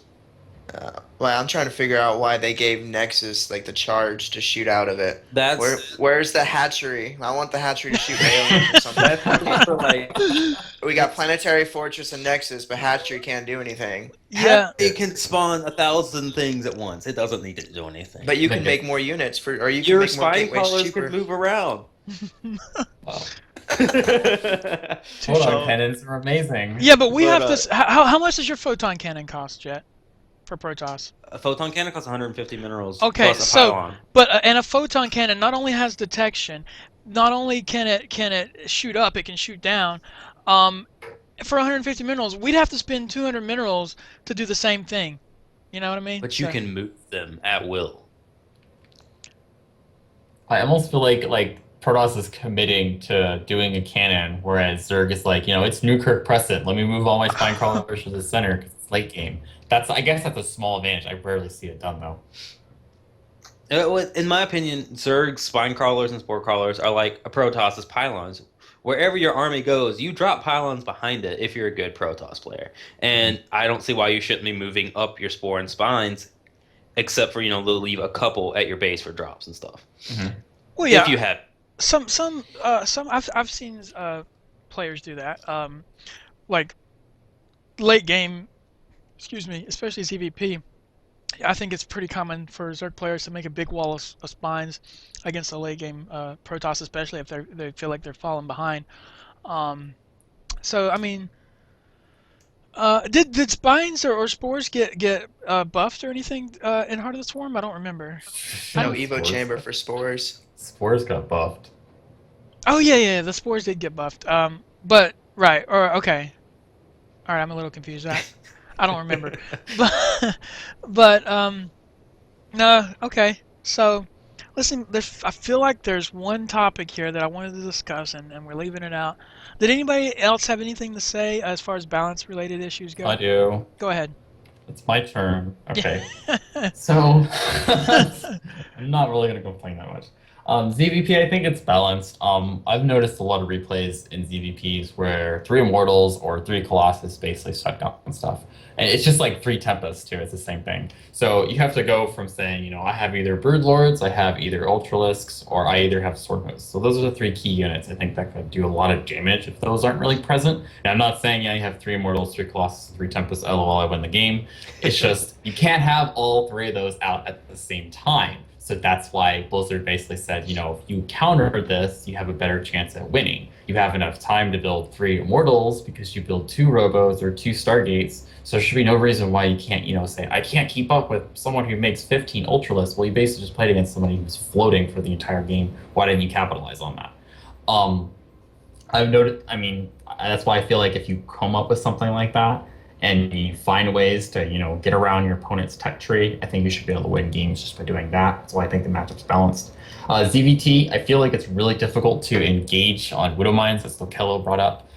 Well, I'm trying to figure out why they gave Nexus like the charge to shoot out of it. That's Where's the hatchery? I want the hatchery to shoot aliens or something. that's like We got Planetary Fortress and Nexus, but hatchery can't do anything. Yeah. it can spawn 1,000 things at once. It doesn't need to do anything. But you can Okay. make more units or you can Your make more spine gateways crawlers cheaper. can move around. Wow. Touche. Photon cannons are amazing. Yeah, but we But, have this. How much does your photon cannon cost, Jet, for Protoss? A photon cannon costs 150 minerals Okay, plus a so pylon. but and a photon cannon not only has detection, not only can it shoot up, it can shoot down. For 150 minerals, we'd have to spend 200 minerals to do the same thing. You know what I mean? But you So- can move them at will. I almost feel like Protoss is committing to doing a cannon, whereas Zerg is like, it's Newkirk Crescent. Let me move all my spine crawlers to the center because it's late game. I guess that's a small advantage. I rarely see it done though. In my opinion, Zerg's spine crawlers and spore crawlers are like a Protoss's pylons. Wherever your army goes, you drop pylons behind it if you're a good Protoss player. And I don't see why you shouldn't be moving up your spore and spines, except for they'll leave a couple at your base for drops and stuff. Well, yeah. If you have Some I've seen players do that. Like late game, excuse me, especially CVP. I think it's pretty common for Zerg players to make a big wall of spines against a late game Protoss, especially if they feel like they're falling behind. So I mean, did spines or spores get buffed or anything in Heart of the Swarm? I don't remember. No Spores Evo chamber got- for spores. Spores got buffed. Oh yeah, the spores did get buffed. But right or okay. All right, I'm a little confused. I don't remember. but no, okay. So listen, I feel like there's one topic here that I wanted to discuss, and we're leaving it out. Did anybody else have anything to say as far as balance related issues go? I do. Go ahead. It's my turn. Okay. So I'm not really gonna complain that much. ZVP, I think it's balanced. I've noticed a lot of replays in ZVPs where three Immortals or three Colossus basically shut down stuff. And it's just like three Tempests too. It's the same thing. So you have to go from saying, I have either Broodlords, I have either Ultralisks, or I either have Swordhosts. So those are the three key units I think that could do a lot of damage if those aren't really present. And I'm not saying, you have three Immortals, three Colossus, three Tempests, LOL, I win the game. It's just, you can't have all three of those out at the same time. So that's why Blizzard basically said, if you counter this, you have a better chance at winning. You have enough time to build three Immortals because you build two Robos or two Stargates. So there should be no reason why you can't, say, I can't keep up with someone who makes 15 Ultralists. Well, you basically just played against somebody who's floating for the entire game. Why didn't you capitalize on that? I've noted, that's why I feel like if you come up with something like that, and you find ways to, get around your opponent's tech tree, I think you should be able to win games just by doing that. That's why I think the matchup's balanced. ZVT, I feel like it's really difficult to engage on Widow Mines, as Lokello brought up.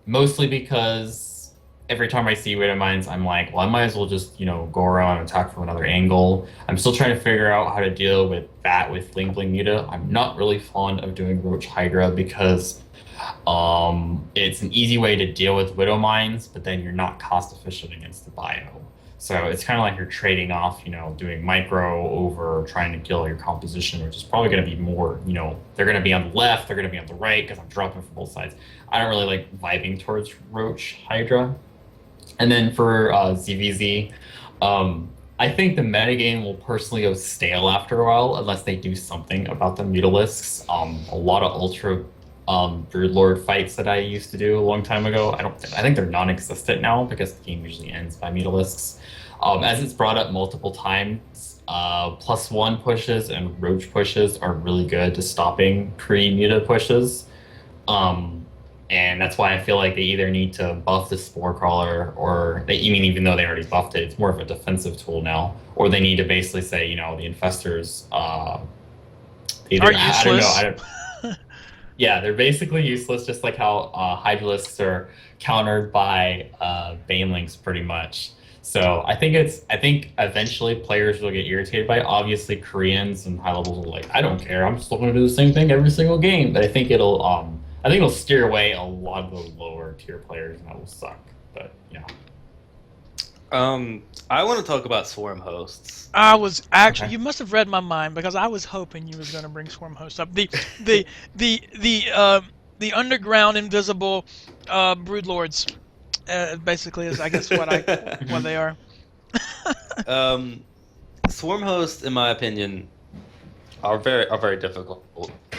Mostly because every time I see Widow Mines, I'm like, well, I might as well just, go around and attack from another angle. I'm still trying to figure out how to deal with that with Bling Bling Muta. I'm not really fond of doing Roach Hydra because it's an easy way to deal with Widow Mines, but then you're not cost efficient against the bio. So it's kind of like you're trading off, doing micro over trying to kill your composition, which is probably going to be more, they're going to be on the left, they're going to be on the right because I'm dropping from both sides. I don't really like vibing towards Roach Hydra. And then for ZVZ, I think the metagame will personally go stale after a while unless they do something about the Mutalisks. A lot of Ultra Broodlord fights that I used to do a long time ago. I think they're non-existent now because the game usually ends by Mutalisks. As it's brought up multiple times, +1 pushes and Roach pushes are really good to stopping pre-Muta pushes. And that's why I feel like they either need to buff the Spore Crawler, or even though they already buffed it, it's more of a defensive tool now. Or they need to basically say, the Infestors either, are useless. I don't know. Yeah, they're basically useless, just like how Hydralisks are countered by Banelings pretty much. So I think eventually players will get irritated by it. Obviously, Koreans and high levels will I don't care. I'm still going to do the same thing every single game. But I think it'll steer away a lot of the lower tier players, and that will suck. But yeah. I want to talk about Swarm hosts. I was actually, Okay. you must have read my mind because I was hoping you was going to bring Swarm Host up. The underground invisible Broodlords, basically is I guess what they are. Swarm hosts, in my opinion, are very difficult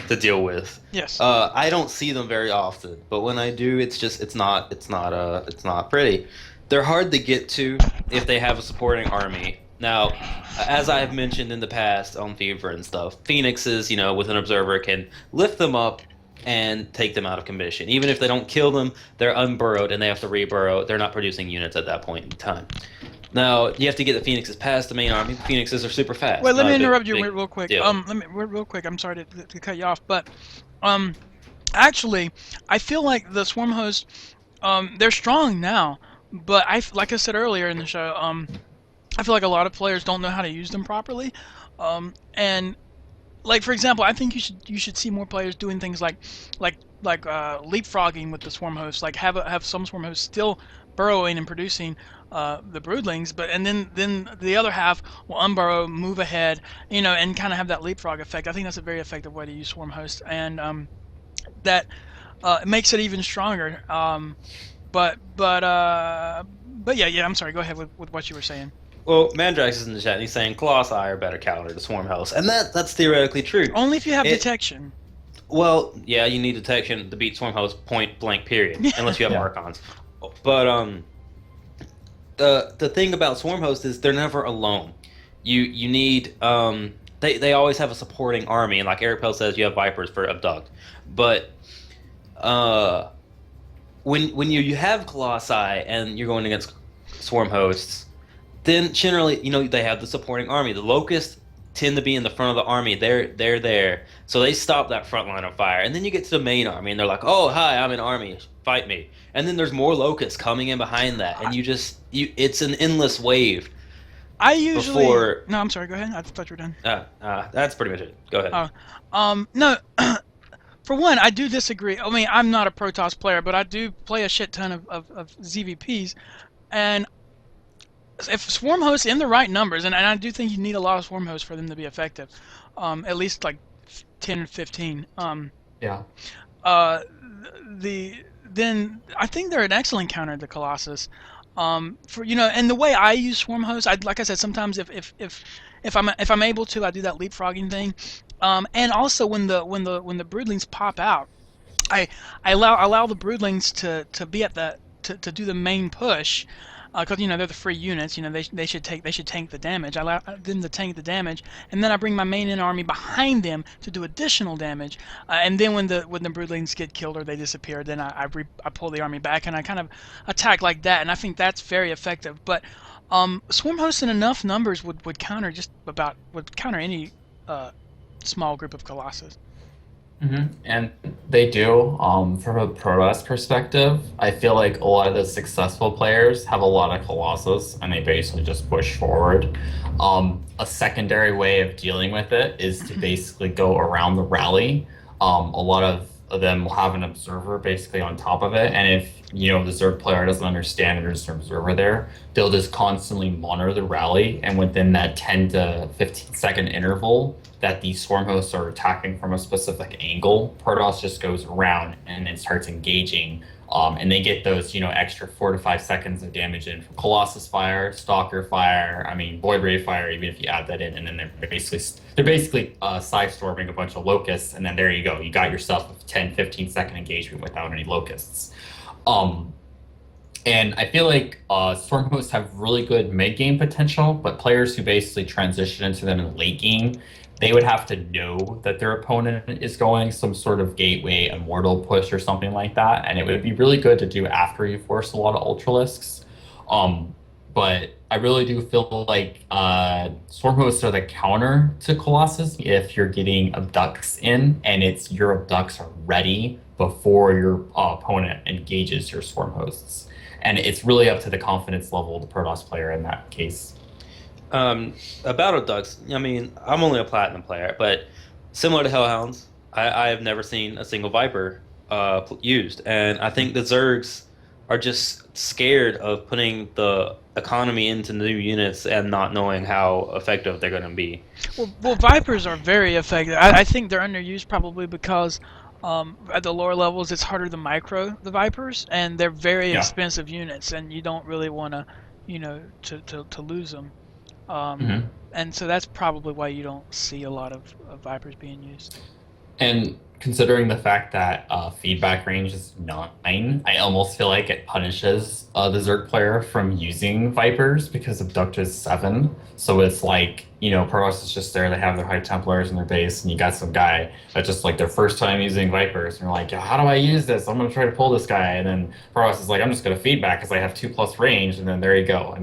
to deal with. Yes. I don't see them very often, but when I do, it's not pretty. They're hard to get to if they have a supporting army. Now, as I have mentioned in the past on Fever and stuff, Phoenixes, with an observer can lift them up and take them out of commission. Even if they don't kill them, they're unburrowed and they have to reburrow. They're not producing units at that point in time. Now, you have to get the Phoenixes past the main army. The Phoenixes are super fast. Wait, let me Not a interrupt you big real quick. deal. Real quick. I'm sorry to cut you off, but actually, I feel like the Swarm Host, they're strong now, but like I said earlier in the show, I feel like a lot of players don't know how to use them properly, and like for example, I think you should see more players doing things like leapfrogging with the Swarm Host, like have some Swarm Hosts still burrowing and producing the broodlings, but and then the other half will unburrow, move ahead, and kind of have that leapfrog effect. I think that's a very effective way to use Swarm Host, and that it makes it even stronger. But yeah. I'm sorry. Go ahead with what you were saying. Well, Mandrax is in the chat and he's saying Colossi are better counter to Swarm hosts, and that's theoretically true. Only if you have detection. Well, yeah, you need detection to beat Swarm hosts point blank period, unless you have Yeah. Archons. But the thing about Swarm hosts is they're never alone. You need they always have a supporting army, and like Eric Pell says, you have Vipers for abduct, but when you have Colossi and you're going against Swarm hosts, then generally, they have the supporting army. The Locusts tend to be in the front of the army. They're there, so they stop that front line of fire. And then you get to the main army, and they're like, "Oh, hi, I'm an army. Fight me." And then there's more Locusts coming in behind that, and it's an endless wave. I usually before. no. I'm sorry. Go ahead. I thought you were done. That's pretty much it. Go ahead. Oh, no. For one, I do disagree. I mean, I'm not a Protoss player, but I do play a shit ton of ZVPs, and if swarm hosts in the right numbers, and I do think you need a lot of swarm hosts for them to be effective, at least like 10 or 15. Yeah. Uh, then I think they're an excellent counter to Colossus. For and the way I use swarm hosts, like I said, sometimes if I'm able to, I do that leapfrogging thing. And also when the broodlings pop out, I allow the broodlings to be at to do the main push, because they're the free units. They should tank the damage. I allow them to tank the damage, and then I bring my main in army behind them to do additional damage. And then when the broodlings get killed or they disappear, then I pull the army back and I kind of attack like that. And I think that's very effective. But swarm hosts in enough numbers would counter any small group of colossus. And they do. From a Protoss perspective, I feel like a lot of the successful players have a lot of Colossus and they basically just push forward. A secondary way of dealing with it is to basically go around the rally. A lot of them will have an observer basically on top of it, and if the Zerg player doesn't understand there's an observer there, they'll just constantly monitor the rally, and within that 10 to 15 second interval that the swarm hosts are attacking from a specific angle, Protoss just goes around and then starts engaging. And they get those, extra 4 to 5 seconds of damage in from Colossus fire, Stalker fire, Void Ray fire, even if you add that in, and then they're basically side-storming a bunch of locusts, and then there you go. You got yourself a 10, 15-second engagement without any locusts. And I feel like Storm hosts have really good mid-game potential, but players who basically transition into them in late game, they would have to know that their opponent is going some sort of gateway immortal push or something like that, and it would be really good to do after you force a lot of Ultralisks. But I really do feel like Storm hosts are the counter to Colossus if you're getting abducts in, and your abducts are ready before your opponent engages your Swarm hosts. And it's really up to the confidence level of the Protoss player in that case. About abducts, I'm only a platinum player, but similar to Hellhounds, I have never seen a single Viper used, and I think the Zergs are just scared of putting the economy into new units and not knowing how effective they're going to be. Well, Vipers are very effective. I think they're underused probably because at the lower levels it's harder to micro the Vipers, and they're very expensive units, and you don't really want to lose them. And so that's probably why you don't see a lot of Vipers being used. And considering the fact that feedback range is 9, I almost feel like it punishes the Zerg player from using Vipers because Abduct is 7. So it's like, Protoss is just there, they have their High Templars in their base, and you got some guy that just like their first time using Vipers, and you're like, how do I use this? I'm going to try to pull this guy. And then Protoss is like, I'm just going to feedback because I have 2+ range, and then there you go.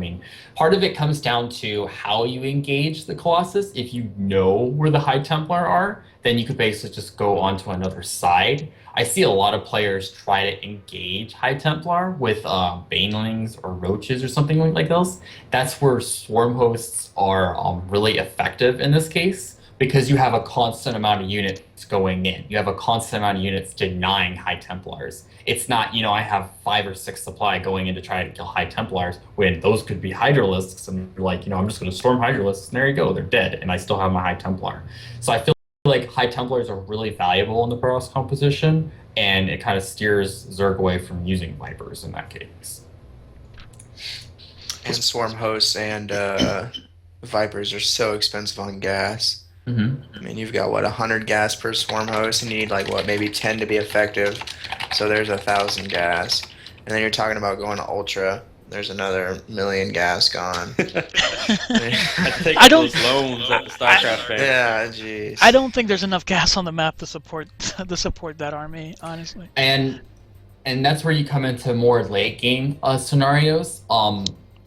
Part of it comes down to how you engage the Colossus. If you know where the High Templar are, then you could basically just go onto another side. I see a lot of players try to engage High Templar with Banelings or Roaches or something like those. That's where Swarm hosts are really effective in this case, because you have a constant amount of units going in. You have a constant amount of units denying High Templars. It's not, I have 5 or 6 supply going in to try to kill High Templars, when those could be Hydralisks, and you're like, I'm just going to storm Hydralisks, and there you go, they're dead, and I still have my High Templar. So I feel like High Templars are really valuable in the Protoss composition, and it kind of steers Zerg away from using Vipers in that case. And Swarm hosts and Vipers are so expensive on gas. You've got 100 gas per swarm host, and you need maybe 10 to be effective. So there's 1,000 gas, and then you're talking about going to ultra. There's another 1,000,000 gas gone. I don't those loans at the StarCraft bank. Yeah, jeez. I don't think there's enough gas on the map to support that army, honestly. And that's where you come into more late game scenarios.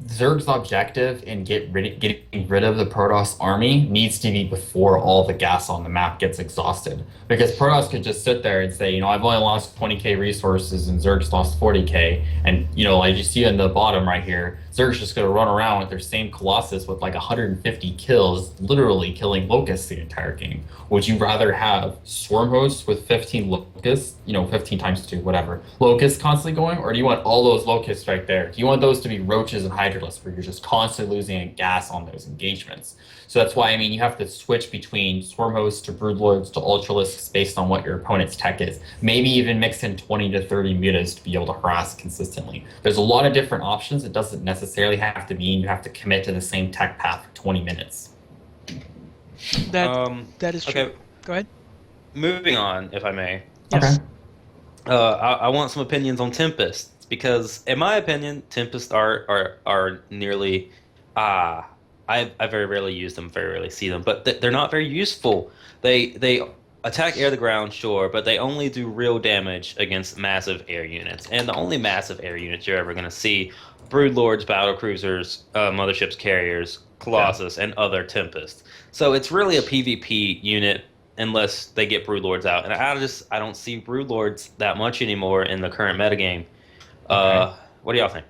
Zerg's objective in getting rid of the Protoss army needs to be before all the gas on the map gets exhausted. Because Protoss could just sit there and say, I've only lost 20k resources and Zerg's lost 40k. And, as you see in the bottom right here, Zerg's just gonna run around with their same Colossus with like 150 kills, literally killing locusts the entire game. Would you rather have swarm hosts with 15 locusts, 15 times 2, whatever, locusts constantly going, or do you want all those locusts right there? Do you want those to be roaches and hydralisks where you're just constantly losing gas on those engagements? So that's why, I mean, you have to switch between swarm hosts to broodlords to ultralisks based on what your opponent's tech is. Maybe even mix in 20 to 30 mutas to be able to harass consistently. There's a lot of different options. It doesn't necessarily have to mean you have to commit to the same tech path for 20 minutes. That is true. Okay. Go ahead. Moving on, if I may. Yes. Okay. I want some opinions on Tempests because, in my opinion, Tempests are nearly I very rarely use them, very rarely see them, but they're not very useful. They attack air to ground, sure, but they only do real damage against massive air units. And the only massive air units you're ever going to see, Broodlords, battle cruisers, motherships, carriers, Colossus, and other Tempests. So it's really a PvP unit unless they get Broodlords out. And I don't see Broodlords that much anymore in the current metagame. Okay. What do y'all think?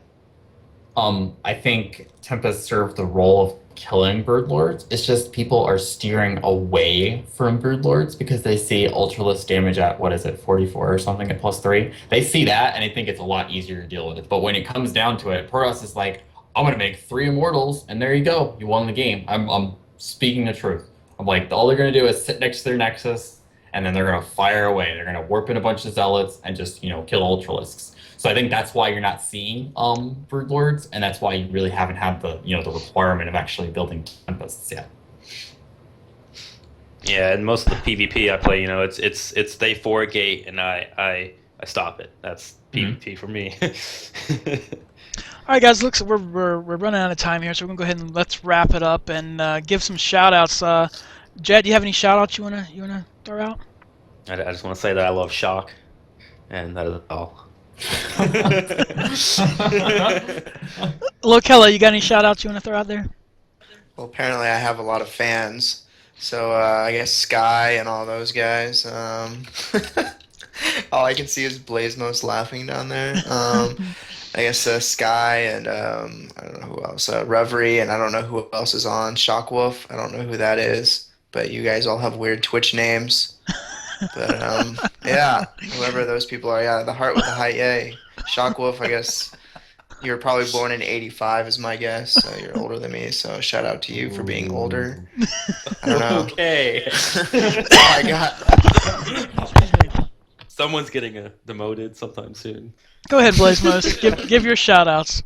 I think Tempest served the role of killing Broodlords. It's just people are steering away from Broodlords because they see Ultralisk damage at, 44 or something at +3. They see that and they think it's a lot easier to deal with. But when it comes down to it, Protoss is like, I'm going to make 3 Immortals, and there you go. You won the game. I'm speaking the truth. I'm like, all they're going to do is sit next to their Nexus, and then they're going to fire away. They're going to warp in a bunch of Zealots and just, kill Ultralisks. So I think that's why you're not seeing Broodlords, and that's why you really haven't had the the requirement of actually building Tempests yet. Yeah, and most of the PvP I play, it's they 4 gate and I stop it. That's PvP for me. All right, guys. Looks we're running out of time here, so we're gonna go ahead and let's wrap it up and give some shout outs. Jed, do you have any shout outs you wanna throw out? I just want to say that I love Shock, and that is all. Lokella, you got any shout outs you want to throw out there? Well, apparently I have a lot of fans, so I guess Sky and all those guys. All I can see is Blazemos laughing down there. I guess Sky and I don't know who else. Reverie, and I don't know who else is on. Shockwolf, I don't know who that is, but you guys all have weird Twitch names. But yeah, whoever those people are, yeah, the heart with the high yay. Shockwolf, I guess you were probably born in '85 is my guess. So you're older than me, so shout out to you for being older. I don't know. Okay. That's all I got. Someone's getting demoted sometime soon. Go ahead, Blazemos. give your shout outs.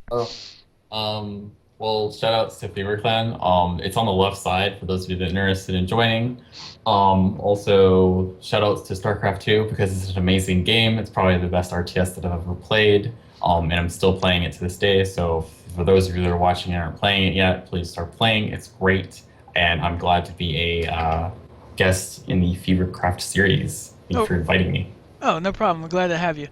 Well, shout outs to Fever Clan. It's on the left side for those of you that are interested in joining. Also, shout outs to StarCraft 2 because it's an amazing game. It's probably the best RTS that I've ever played. And I'm still playing it to this day. So for those of you that are watching and aren't playing it yet, please start playing. It's great. And I'm glad to be a guest in the Fevercraft series. Thank you for inviting me. Oh, no problem. We're glad to have you.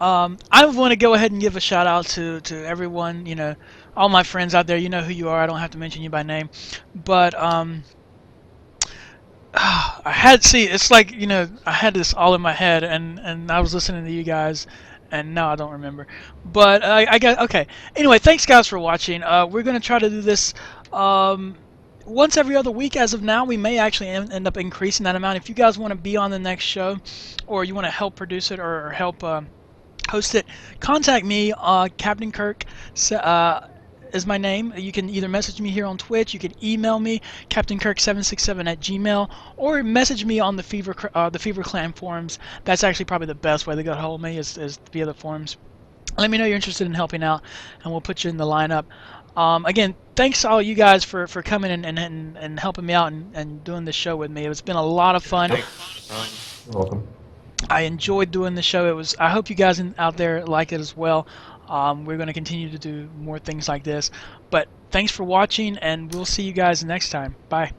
I want to go ahead and give a shout out to everyone, all my friends out there. You know who you are. I don't have to mention you by name. But it's like, I had this all in my head, and I was listening to you guys, and now I don't remember. But I got, okay. Anyway, thanks guys for watching. We're going to try to do this once every other week as of now. We may actually end up increasing that amount. If you guys want to be on the next show, or you want to help produce it or help host it, contact me. Captain Kirk is my name. You can either message me here on Twitch, you can email me, captainkirk767@gmail, or message me on the Fever Clan forums. That's actually probably the best way to get a hold of me is via the forums. Let me know you're interested in helping out, and we'll put you in the lineup. Again, thanks to all you guys for coming and helping me out and doing this show with me. It's been a lot of fun. You're welcome. I enjoyed doing the show. I hope you guys out there like it as well. We're going to continue to do more things like this. But thanks for watching, and we'll see you guys next time. Bye.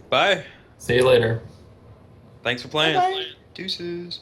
Bye. See you later. Thanks for playing. Bye. Deuces.